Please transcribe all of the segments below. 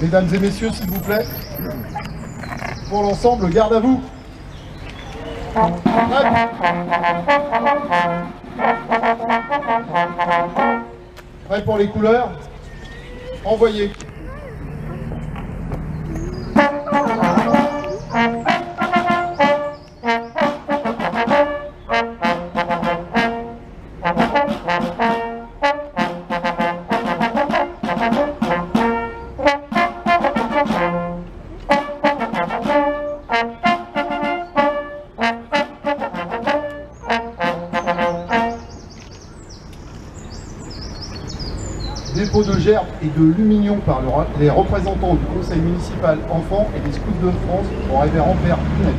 Mesdames et messieurs, s'il vous plaît, pour l'ensemble, garde à vous. Prêt pour les couleurs? Envoyez. Dépôt de gerbes et de lumignon par les représentants du conseil municipal enfants et des scouts de France au révérend Père Punet.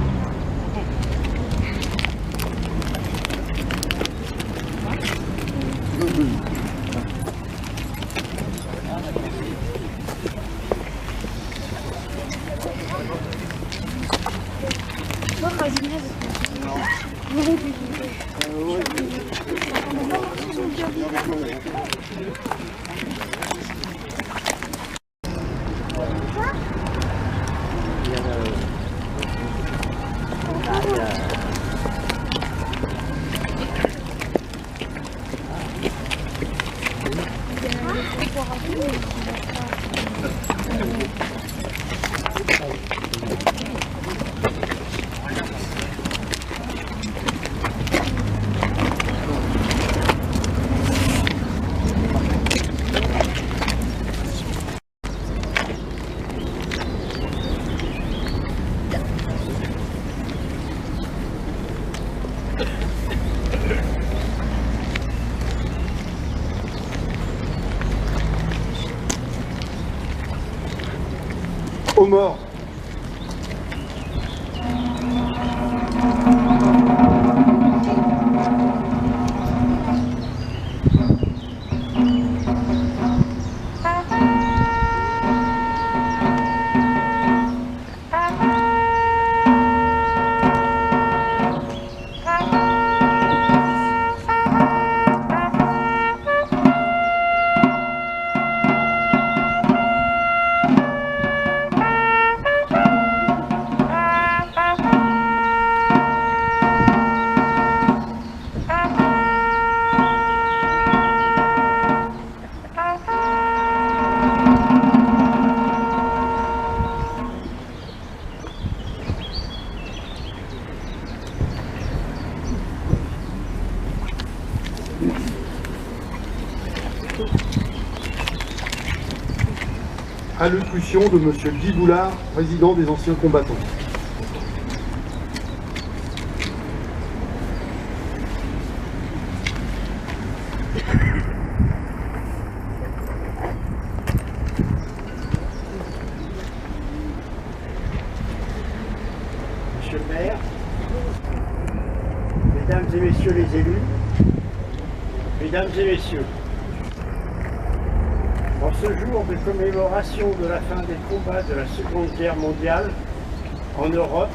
Aux morts. Allocution de M. Guy Boulard, président des anciens combattants. Monsieur le maire, mesdames et messieurs les élus, mesdames et messieurs, en ce jour de commémoration de la fin des combats de la Seconde Guerre mondiale en Europe,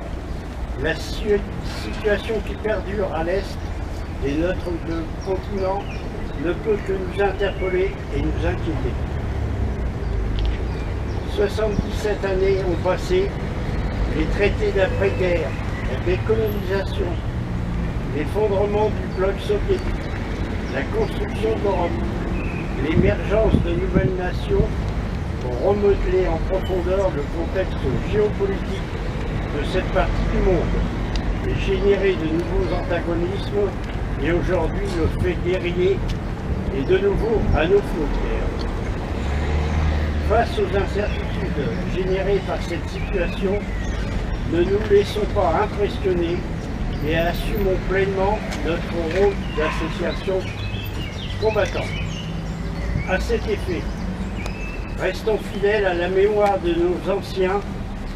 la situation qui perdure à l'Est de notre continent ne peut que nous interpeller et nous inquiéter. 77 années ont passé, les traités d'après-guerre, la décolonisation, l'effondrement du bloc soviétique, la construction d'Europe, l'émergence de nouvelles nations ont remodelé en profondeur le contexte géopolitique de cette partie du monde et généré de nouveaux antagonismes, et aujourd'hui le fait guerrier est de nouveau à nos frontières. Face aux incertitudes générées par cette situation, ne nous laissons pas impressionner et assumons pleinement notre rôle d'association combattante. À cet effet, restons fidèles à la mémoire de nos anciens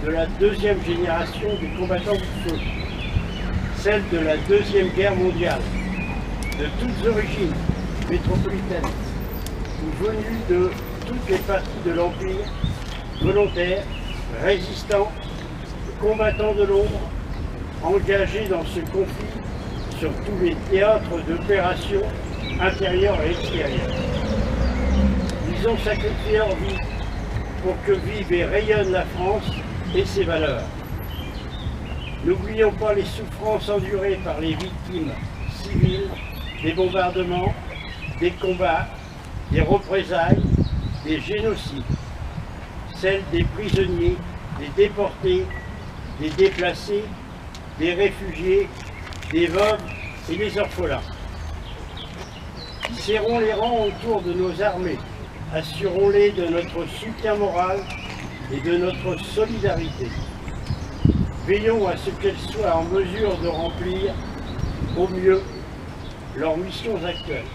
de la deuxième génération des combattants du feu, celle de la Deuxième Guerre mondiale, de toutes origines métropolitaines, ou venus de toutes les parties de l'Empire, volontaires, résistants, combattants de l'ombre, engagés dans ce conflit sur tous les théâtres d'opérations intérieures et extérieures. Ils ont sacrifié leur vie pour que vive et rayonne la France et ses valeurs. N'oublions pas les souffrances endurées par les victimes civiles, des bombardements, des combats, des représailles, des génocides, celles des prisonniers, des déportés, des déplacés, des réfugiés, des veuves et des orphelins. Serrons les rangs autour de nos armées, assurons-les de notre soutien moral et de notre solidarité. Veillons à ce qu'elles soient en mesure de remplir au mieux leurs missions actuelles,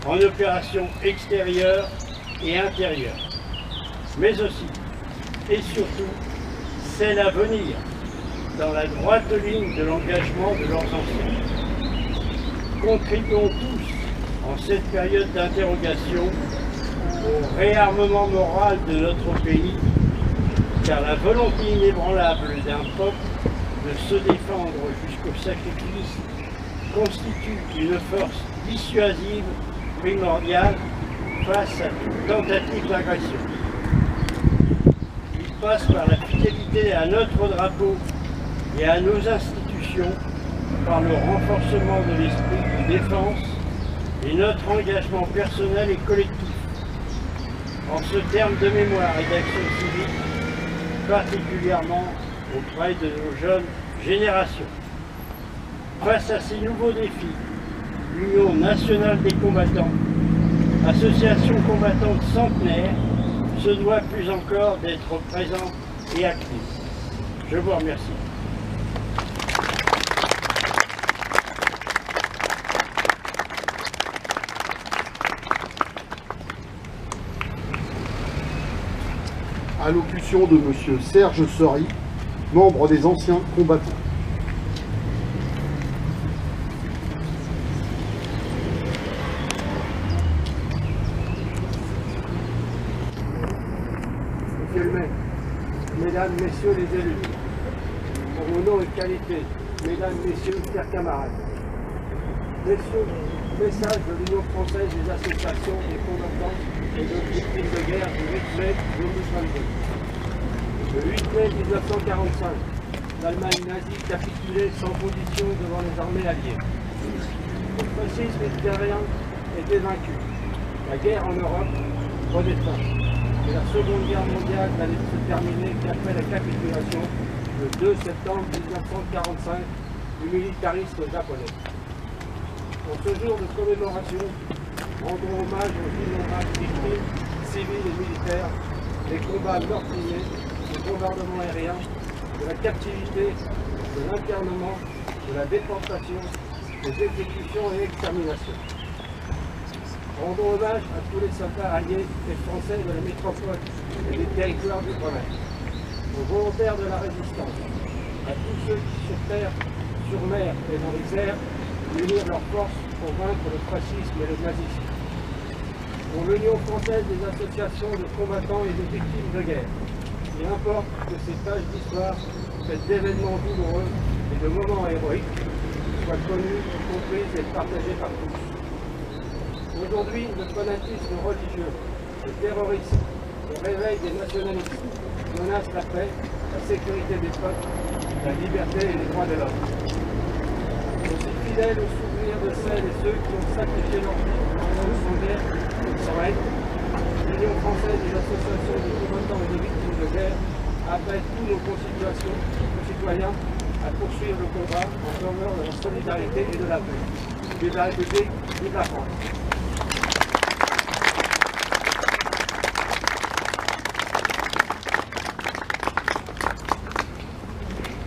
en opération extérieure et intérieure, mais aussi et surtout celles à venir, dans la droite ligne de l'engagement de leurs anciens. Contribuons tous, en cette période d'interrogation, au réarmement moral de notre pays, car la volonté inébranlable d'un peuple de se défendre jusqu'au sacrifice constitue une force dissuasive primordiale face à toute tentative d'agression. Il passe par la fidélité à notre drapeau et à nos institutions, par le renforcement de l'esprit de défense et notre engagement personnel et collectif. En ce terme de mémoire et d'action civique, particulièrement auprès de nos jeunes générations. Face à ces nouveaux défis, l'Union nationale des combattants, association combattante centenaire, se doit plus encore d'être présente et active. Je vous remercie. Allocution de M. Serge Seury, membre des anciens combattants. Monsieur le maire, mesdames, messieurs les élus, en mon nom et qualité, mesdames, messieurs, chers camarades, message de l'Union française des associations des combattants et de victimes de guerre du 8 mai 2022. Le 8 mai 1945, l'Allemagne nazie capitulait sans condition devant les armées alliées. Le fascisme hitlérien était vaincu. La guerre en Europe prenait fin. Et la Seconde Guerre mondiale n'allait se terminer qu'après la capitulation le 2 septembre 1945 du militarisme japonais. Pour ce jour de commémoration, rendons hommage aux innombrables victimes civiles et militaires des combats meurtriers, des bombardements aériens, de la captivité, de l'internement, de la déportation, des exécutions et exterminations. Rendons hommage à tous les soldats alliés et français de la métropole et des territoires d'outre-mer, aux volontaires de la résistance, à tous ceux qui sur terre, sur mer et dans les airs unirent leurs forces pour vaincre le fascisme et le nazisme. Pour l'Union française des associations de combattants et de victimes de guerre, il importe que ces pages d'histoire, faites d'événements douloureux et de moments héroïques, soient connues, comprises et partagées par tous. Aujourd'hui, le fanatisme religieux, le terrorisme, le réveil des nationalismes menacent la paix, la sécurité des peuples, la liberté et les droits de l'homme. Aussi fidèles au souvenir de celles et ceux qui ont sacrifié leur vie sans guerre et sans haine, l'Union française des associations de combattants et de victimes de guerre appelle tous nos concitoyens à poursuivre le combat en faveur de la solidarité et de la paix. Vive la République, vive la France.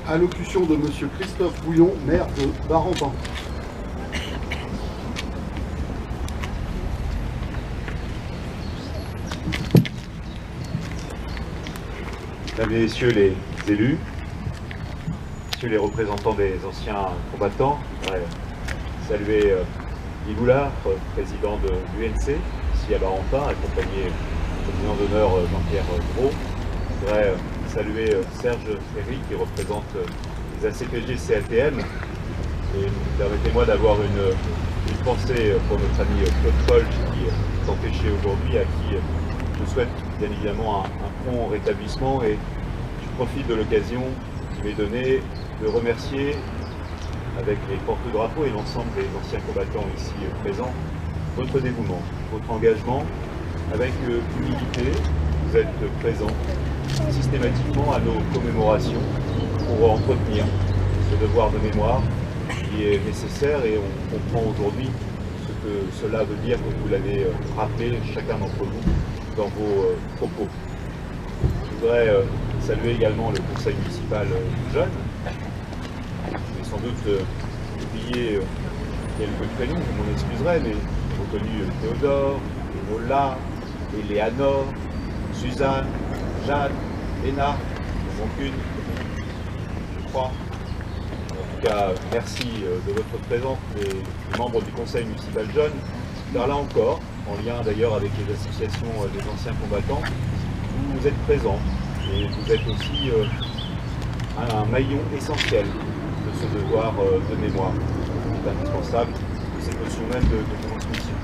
Allocution de M. Christophe Bouillon, maire de Barentin. Mesdames et messieurs les élus, messieurs les représentants des anciens combattants, je voudrais saluer Guy Boulard, président de l'UNC, ici à Barentin, accompagné du président d'honneur Jean-Pierre Gros. Je voudrais saluer Serge Ferry, qui représente les des ACPG CATM. Et permettez-moi d'avoir une pensée pour notre ami Claude Foll qui est empêché aujourd'hui, à qui je souhaite bien évidemment un prompt rétablissement, et je profite de l'occasion qui m'est donnée de remercier avec les porte-drapeaux et l'ensemble des anciens combattants ici présents votre dévouement, votre engagement. Avec humilité, vous êtes présents systématiquement à nos commémorations pour entretenir ce devoir de mémoire qui est nécessaire, et on comprend aujourd'hui ce que cela veut dire, que vous l'avez rappelé chacun d'entre vous dans vos propos. Je voudrais saluer également le conseil municipal jeune. Je vais sans doute oublier quelques prénoms, vous m'en excuserez, mais j'ai reconnu Théodore, Mola, Eleanor, Suzanne, Jeanne, Léna, il manque une, je crois. En tout cas, merci de votre présence, les membres du conseil municipal jeune, car là encore, en lien d'ailleurs avec les associations des anciens combattants, vous êtes présents et vous êtes aussi un maillon essentiel de ce devoir de mémoire. C'est indispensable de cette notion même de transmission.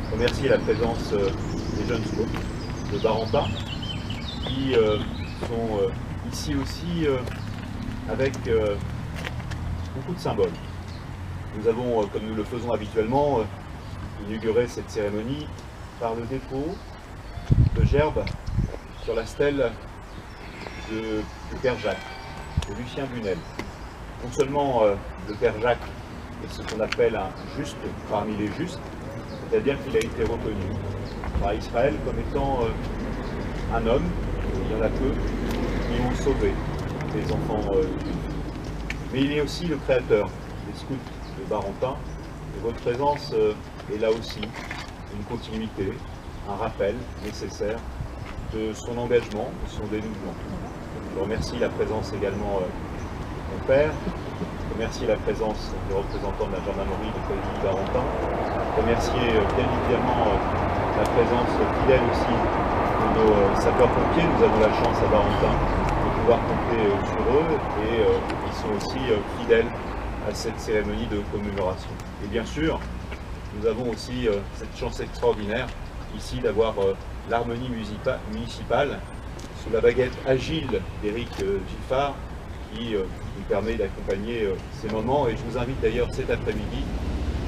Je remercie la présence des jeunes scouts de Barentin qui sont ici aussi avec beaucoup de symboles. Nous avons, comme nous le faisons habituellement, inauguré cette cérémonie par le dépôt de gerbes sur la stèle du Père Jacques, de Lucien Bunel. Non seulement le Père Jacques est ce qu'on appelle un juste parmi les justes, c'est-à-dire qu'il a été reconnu par Israël comme étant un homme, il y en a peu, qui ont sauvé les enfants juifs. Mais il est aussi le créateur des scouts de Barentin, et votre présence est là aussi une continuité, un rappel nécessaire de son engagement, de son dénouement. Je remercie la présence également de mon père, je remercie la présence des représentants de la gendarmerie de Coligny-Barentin, je remercie bien évidemment la présence fidèle aussi de nos sapeurs-pompiers. Nous avons la chance à Barentin de pouvoir compter sur eux, et ils sont aussi fidèles à cette cérémonie de commémoration. Et bien sûr, nous avons aussi cette chance extraordinaire ici d'avoir l'harmonie municipale sous la baguette agile d'Éric Giffard qui nous permet d'accompagner ces moments. Et je vous invite d'ailleurs cet après-midi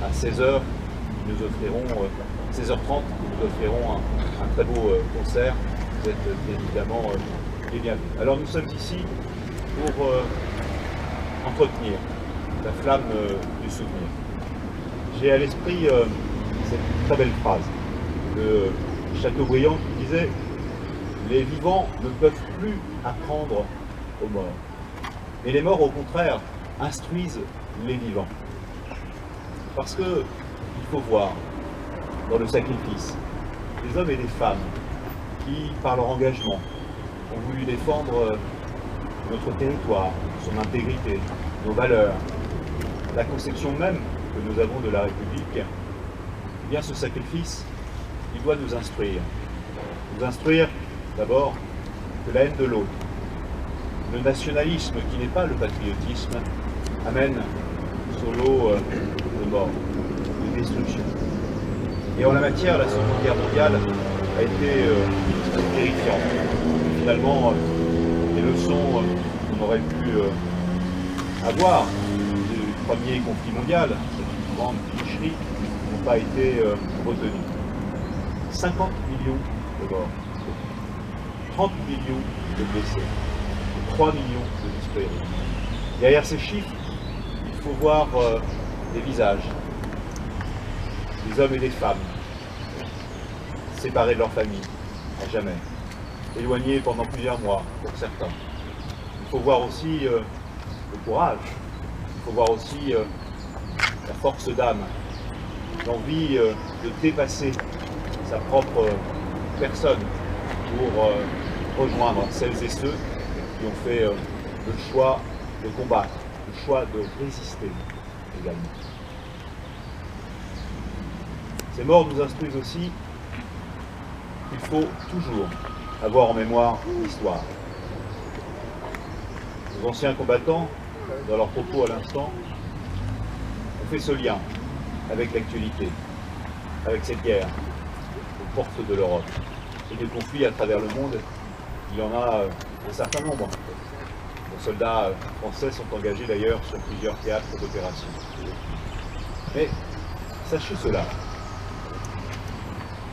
à 16h, nous offrirons 16h30, nous offrirons un très beau concert. Vous êtes bien évidemment les bienvenus. Alors nous sommes ici pour entretenir la flamme du souvenir. J'ai à l'esprit cette très belle phrase de Chateaubriand qui disait « Les vivants ne peuvent plus apprendre aux morts, mais les morts au contraire instruisent les vivants. » Parce que il faut voir dans le sacrifice des hommes et des femmes qui, par leur engagement, ont voulu défendre notre territoire, son intégrité, nos valeurs, la conception même que nous avons de la République. Eh bien, ce sacrifice, il doit nous instruire. Nous instruire d'abord que la haine de l'autre, le nationalisme qui n'est pas le patriotisme, amène sur l'eau de mort, de destruction. Et en la matière, la Seconde Guerre mondiale a été terrifiante. Finalement, les leçons qu'on aurait pu avoir du premier conflit mondial, cette grande tricherie, n'ont pas été retenues. 50 millions de morts, 30 millions de blessés, 3 millions de disparus. Derrière ces chiffres, il faut voir des visages, des hommes et des femmes, séparés de leur famille, à jamais, éloignés pendant plusieurs mois, pour certains. Il faut voir aussi le courage, il faut voir aussi la force d'âme, l'envie de dépasser sa propre personne pour rejoindre celles et ceux qui ont fait le choix de combattre, le choix de résister également. Ces morts nous instruisent aussi qu'il faut toujours avoir en mémoire l'histoire. Nos anciens combattants dans leurs propos à l'instant, ont fait ce lien avec l'actualité, avec cette guerre aux portes de l'Europe. Et des conflits à travers le monde, il y en a un certain nombre. Les soldats français sont engagés d'ailleurs sur plusieurs théâtres d'opération. Mais sachez cela,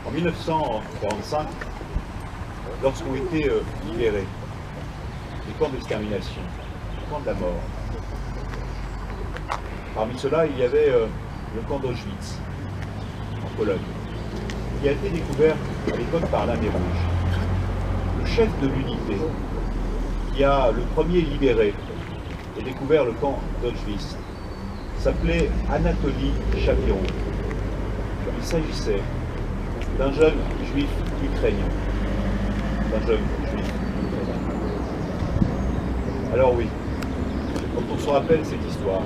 en 1945, lorsqu'ont été libérés les camps d'extermination, les camps de la mort, parmi ceux-là, il y avait le camp d'Auschwitz, en Pologne, qui a été découvert à l'époque par l'Armée rouge. Le chef de l'unité, qui a le premier libéré et découvert le camp d'Auschwitz, s'appelait Anatoly Chapiron. Il s'agissait d'un jeune juif ukrainien. Alors oui, quand on se rappelle cette histoire,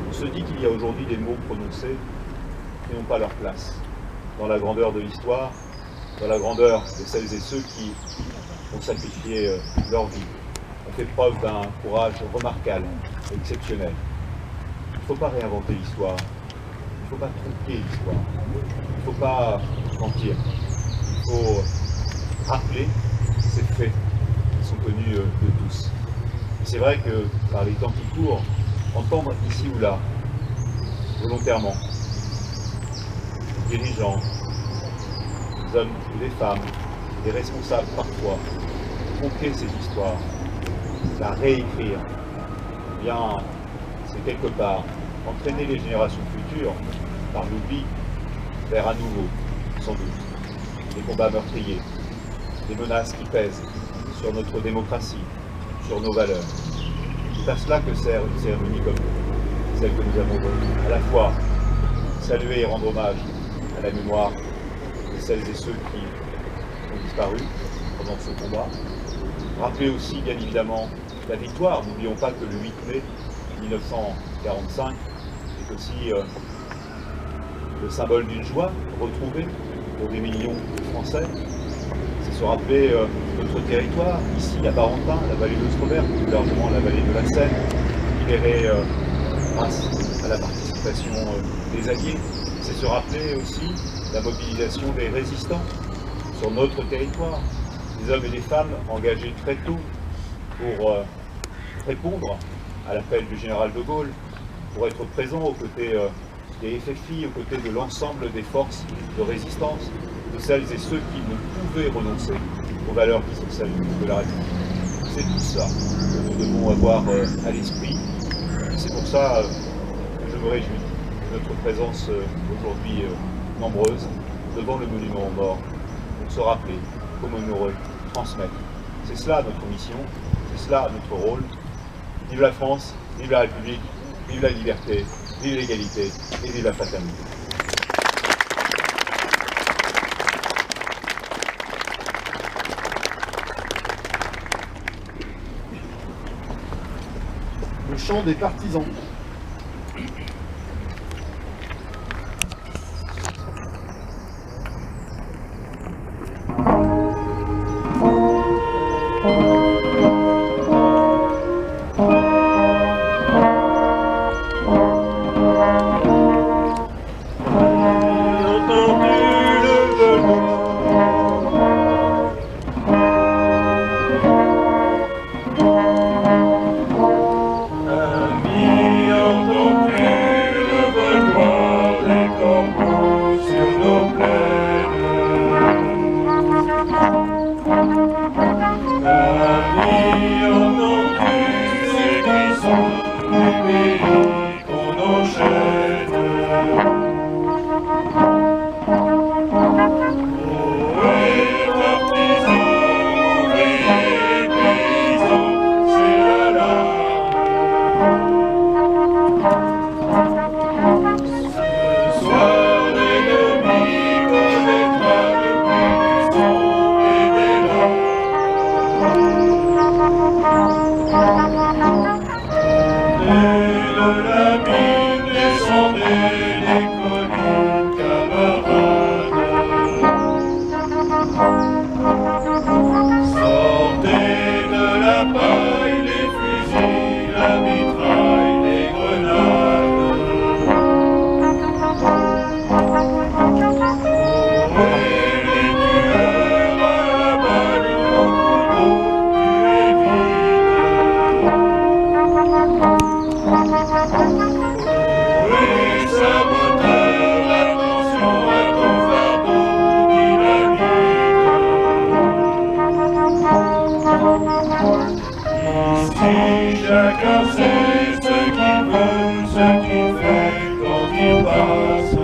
on se dit qu'il y a aujourd'hui des mots prononcés qui n'ont pas leur place dans la grandeur de l'histoire, dans la grandeur de celles et ceux qui ont sacrifié leur vie, ont fait preuve d'un courage remarquable, exceptionnel. Il ne faut pas réinventer l'histoire, il ne faut pas tromper l'histoire, il ne faut pas mentir, il faut rappeler ces faits qui sont connus de tous. Et c'est vrai que par les temps qui courent, entendre ici ou là, volontairement, des dirigeants, des hommes et des femmes, des responsables parfois, conter cette histoire, la réécrire, eh bien, c'est quelque part entraîner les générations futures, par l'oubli, vers à nouveau, sans doute, des combats meurtriers, des menaces qui pèsent sur notre démocratie, sur nos valeurs. C'est à cela que sert une cérémonie comme celle que nous avons à la fois saluer et rendre hommage à la mémoire de celles et ceux qui ont disparu pendant ce combat. Rappeler aussi, bien évidemment, la victoire. N'oublions pas que le 8 mai 1945 est aussi le symbole d'une joie retrouvée pour des millions de Français. C'est se rappeler notre territoire, ici à Barentin, la vallée d'Austrovert, plus largement la vallée de la Seine, libérée grâce à la participation des Alliés. C'est se rappeler aussi la mobilisation des résistants sur notre territoire, des hommes et des femmes engagés très tôt pour répondre à l'appel du général de Gaulle, pour être présents aux côtés des FFI, aux côtés de l'ensemble des forces de résistance, de celles et ceux qui ne pouvaient renoncer aux valeurs qui sont celles de la République. C'est tout ça que nous devons avoir à l'esprit. C'est pour ça que je me réjouis de notre présence aujourd'hui nombreuse devant le monument aux morts, pour se rappeler, commémorer, transmettre. C'est cela notre mission, c'est cela notre rôle. Vive la France, vive la République, vive la liberté, vive l'égalité et vive la fraternité. Le chant des partisans. Sortez de la paille, les fusils, la mitraille. Chacun sait ce qu'il veut, ce qu'il fait quand il passe.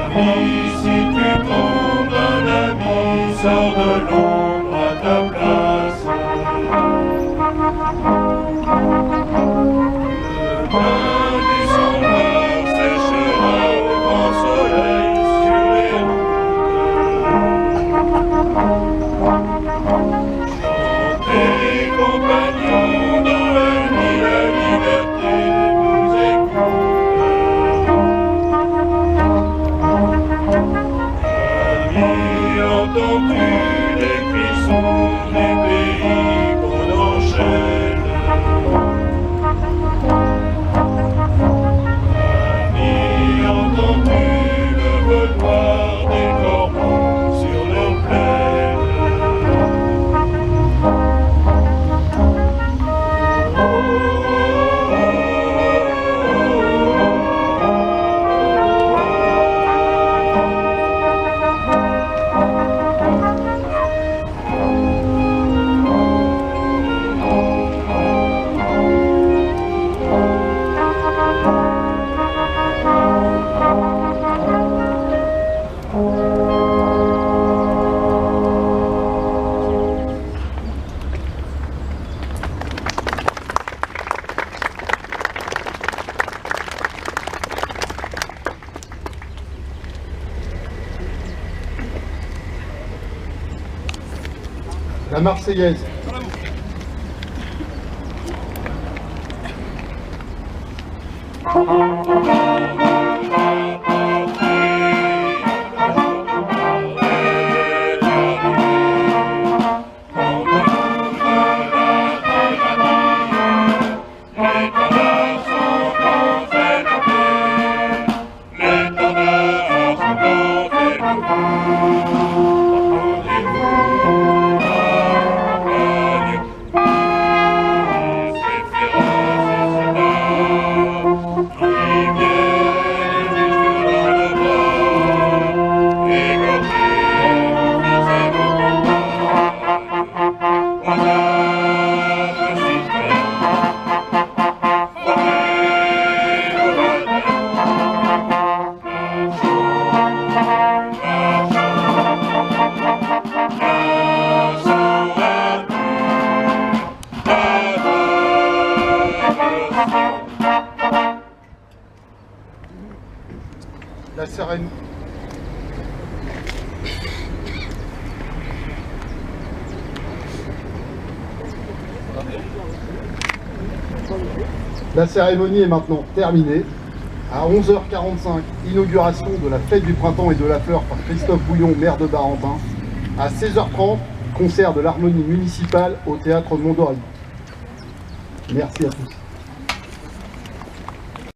Ami, si tu tombes, un ami sort de l'ombre à ta place. Le bain du sang noir séchera au grand soleil sur les routes. Chantez, compagnons, dans la nuit, la liberté nous écoute. Amis, entends-tu les cris sourds des pays qu'on enchaîne? Amis, entends-tu le vol noir des corbeaux sur nos plaines? La Marseillaise. La cérémonie. La cérémonie est maintenant terminée. À 11h45, inauguration de la fête du printemps et de la fleur par Christophe Bouillon, maire de Barentin. À 16h30, concert de l'harmonie municipale au théâtre Mondorine. Merci à tous.